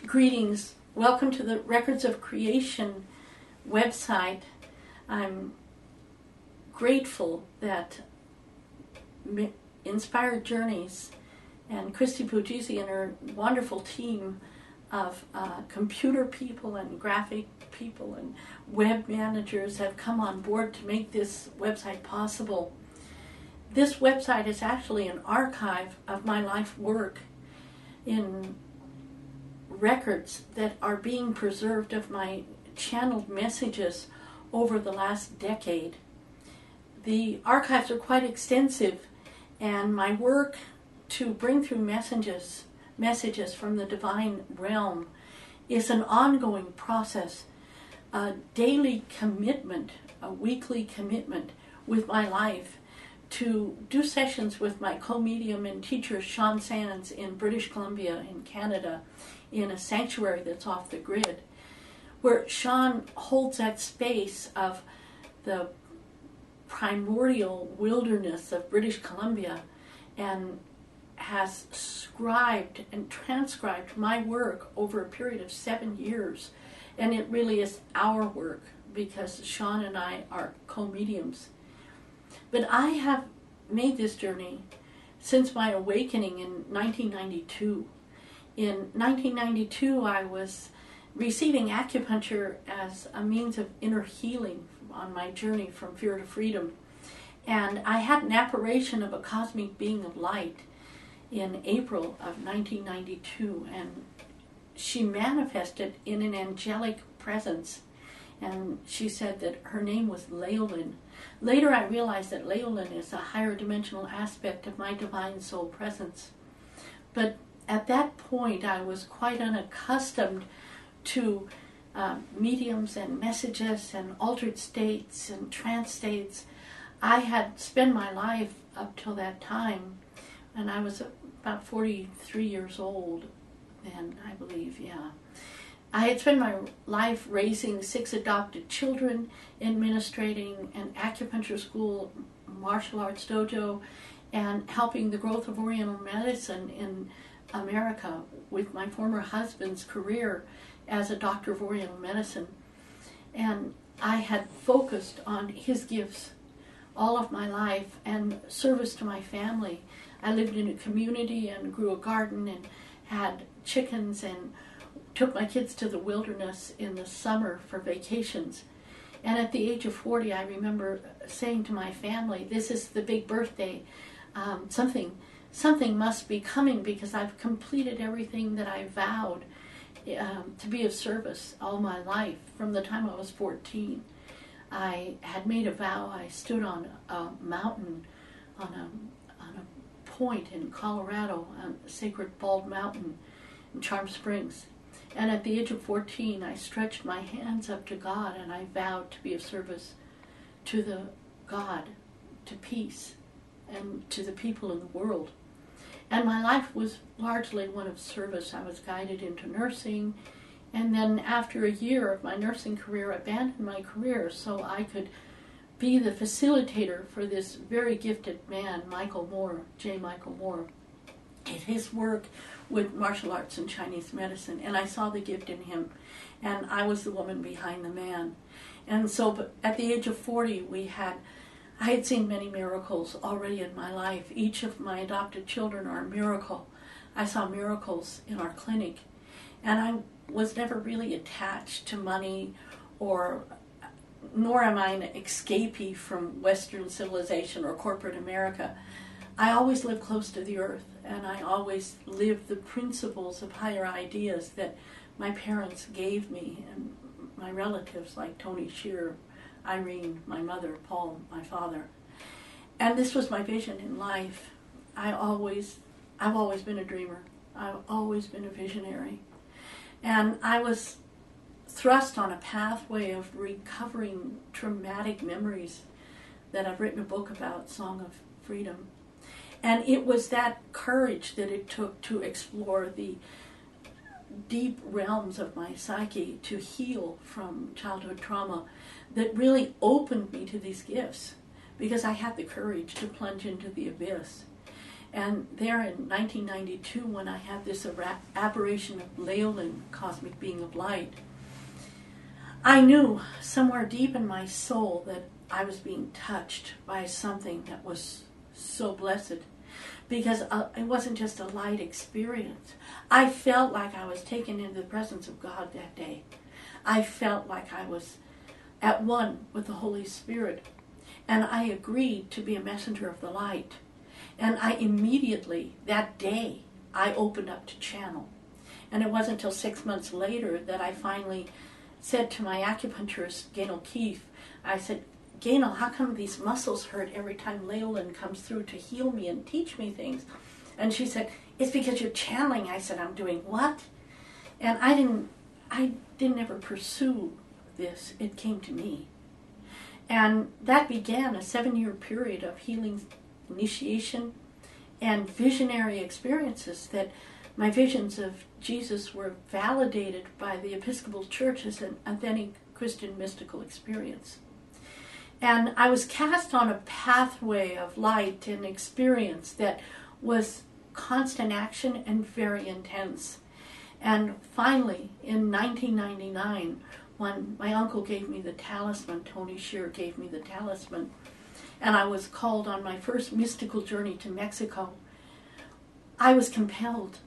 Greetings. Welcome to the Records of Creation website. I'm grateful that Inspired Journeys and Christy Puglisi and her wonderful team of computer people and graphic people and web managers have come on board to make this website possible. This website is actually an archive of my life work in records that are being preserved of my channeled messages over the last decade. The archives are quite extensive, and my work to bring through messages from the divine realm is an ongoing process, a daily commitment, a weekly commitment with my life to do sessions with my co-medium and teacher Sean Sands in British Columbia in Canada, in a sanctuary that's off the grid, where Sean holds that space of the primordial wilderness of British Columbia and has scribed and transcribed my work over a period of 7 years. And it really is our work because Sean and I are co-mediums. But I have made this journey since my awakening in 1992. In 1992, I was receiving acupuncture as a means of inner healing on my journey from fear to freedom. And I had an apparition of a cosmic being of light in April of 1992, and she manifested in an angelic presence. And she said that her name was Leolin. Later I realized that Leolin is a higher dimensional aspect of my divine soul presence. But at that point I was quite unaccustomed to mediums and messages and altered states and trance states. I had spent my life up till that time, and I was about 43 years old then, I believe, yeah. I had spent my life raising 6 adopted children, administrating an acupuncture school, martial arts dojo, and helping the growth of Oriental medicine in America with my former husband's career as a doctor of Oriental medicine. And I had focused on his gifts all of my life and service to my family. I lived in a community and grew a garden and had chickens and took my kids to the wilderness in the summer for vacations. And at the age of 40, I remember saying to my family, this is the big birthday. Something must be coming because I've completed everything that I vowed to be of service all my life. From the time I was 14, I had made a vow. I stood on a mountain, on a point in Colorado, on Sacred Bald Mountain in Charm Springs. And at the age of 14, I stretched my hands up to God and I vowed to be of service to the God, to peace, and to the people in the world. And my life was largely one of service. I was guided into nursing, and then after a year of my nursing career, abandoned my career so I could be the facilitator for this very gifted man, J. Michael Moore, in his work with martial arts and Chinese medicine. And I saw the gift in him, and I was the woman behind the man. And so but at the age of 40, I had seen many miracles already in my life. Each of my adopted children are a miracle. I saw miracles in our clinic. And I was never really attached to money, nor am I an escapee from Western civilization or corporate America. I always lived close to the earth, and I always lived the principles of higher ideas that my parents gave me, and my relatives like Tony Shearer, Irene, my mother, Paul, my father. And this was my vision in life. I've always been a dreamer. I've always been a visionary. And I was thrust on a pathway of recovering traumatic memories that I've written a book about, Song of Freedom. And it was that courage that it took to explore the deep realms of my psyche, to heal from childhood trauma, that really opened me to these gifts, because I had the courage to plunge into the abyss. And there in 1992, when I had this aberration of Leolin, cosmic being of light, I knew somewhere deep in my soul that I was being touched by something that was so blessed, because it wasn't just a light experience. I felt like I was taken into the presence of God that day. I felt like I was at one with the Holy Spirit, and I agreed to be a messenger of the light. And I immediately, that day, I opened up to channel. And it wasn't until 6 months later that I finally said to my acupuncturist, Gaynell Keefe, I said, Gaynell, how come these muscles hurt every time Leolin comes through to heal me and teach me things? And she said, it's because you're channeling. I said, I'm doing what? And I didn't ever pursue this. It came to me. And that began a 7-year period of healing, initiation, and visionary experiences, that my visions of Jesus were validated by the Episcopal Church as an authentic Christian mystical experience. And I was cast on a pathway of light and experience that was constant action and very intense. And finally, in 1999, when my uncle gave me the talisman, Tony Shear gave me the talisman, and I was called on my first mystical journey to Mexico, I was compelled.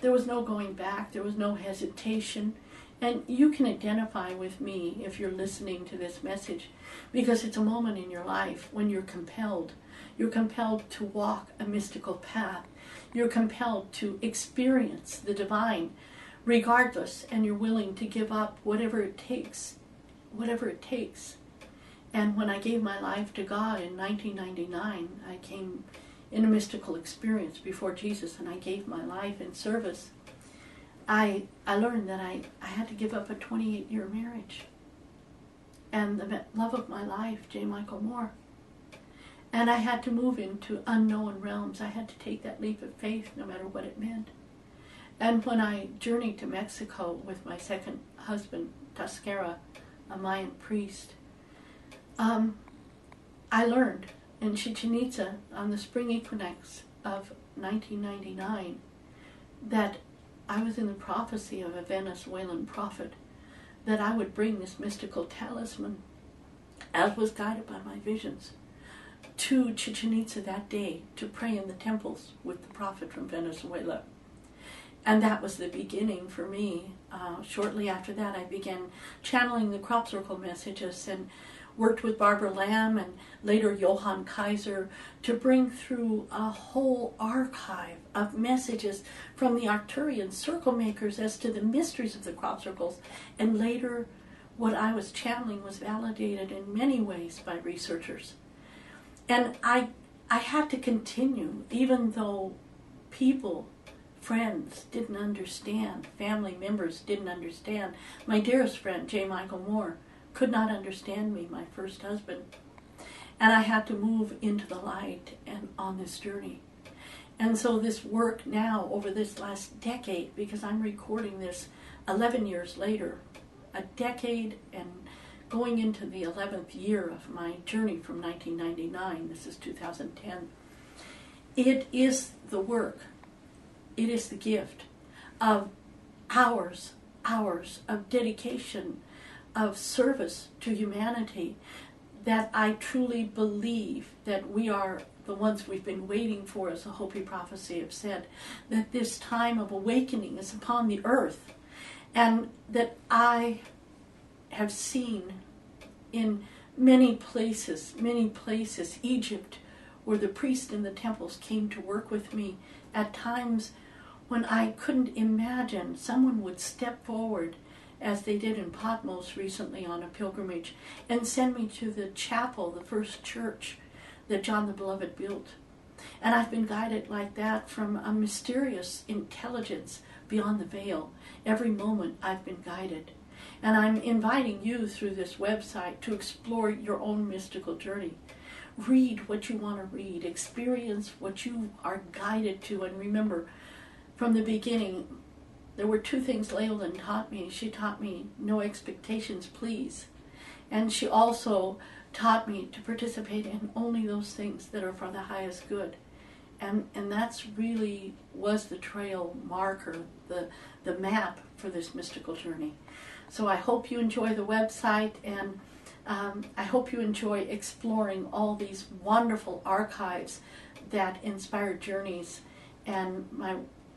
There was no going back. There was no hesitation. And you can identify with me if you're listening to this message, because it's a moment in your life when you're compelled. You're compelled to walk a mystical path. You're compelled to experience the divine regardless, and you're willing to give up whatever it takes. Whatever it takes. And when I gave my life to God in 1999, I came in a mystical experience before Jesus, and I gave my life in service. I learned that I had to give up a 28-year marriage and the love of my life, J. Michael Moore. And I had to move into unknown realms. I had to take that leap of faith no matter what it meant. And when I journeyed to Mexico with my second husband, Tasquera, a Mayan priest, I learned in Chichen Itza on the spring equinox of 1999 that I was in the prophecy of a Venezuelan prophet, that I would bring this mystical talisman, as was guided by my visions, to Chichen Itza that day to pray in the temples with the prophet from Venezuela. And that was the beginning for me. Shortly after that, I began channeling the crop circle messages and worked with Barbara Lamb and later Johann Kaiser to bring through a whole archive of messages from the Arcturian circle makers as to the mysteries of the crop circles. And later, what I was channeling was validated in many ways by researchers. And I had to continue, even though people, friends didn't understand, family members didn't understand. My dearest friend, J. Michael Moore, could not understand me, my first husband. And I had to move into the light and on this journey. And so this work now over this last decade, because I'm recording this 11 years later, a decade and going into the 11th year of my journey from 1999, this is 2010, it is the work, it is the gift of hours of dedication, of service to humanity, that I truly believe that we are the ones we've been waiting for, as the Hopi prophecy have said, that this time of awakening is upon the earth, and that I have seen in many places, Egypt, where the priests in the temples came to work with me at times when I couldn't imagine someone would step forward, as they did in Patmos recently on a pilgrimage, and send me to the chapel, the first church that John the Beloved built. And I've been guided like that from a mysterious intelligence beyond the veil. Every moment I've been guided. And I'm inviting you through this website to explore your own mystical journey. Read what you want to read. Experience what you are guided to. And remember, from the beginning, there were two things Leolin taught me. She taught me no expectations, please. And she also taught me to participate in only those things that are for the highest good. And that's really was the trail marker, the map for this mystical journey. So I hope you enjoy the website, and I hope you enjoy exploring all these wonderful archives that Inspired Journeys and my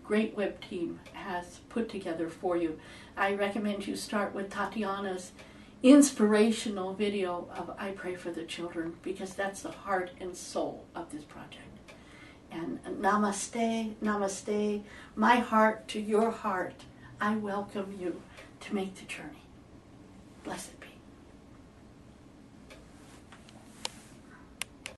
great web team has put together for you. I recommend you start with Tatiana's inspirational video of I Pray for the Children, because that's the heart and soul of this project. And namaste, namaste, my heart to your heart. I welcome you to make the journey. Blessed be.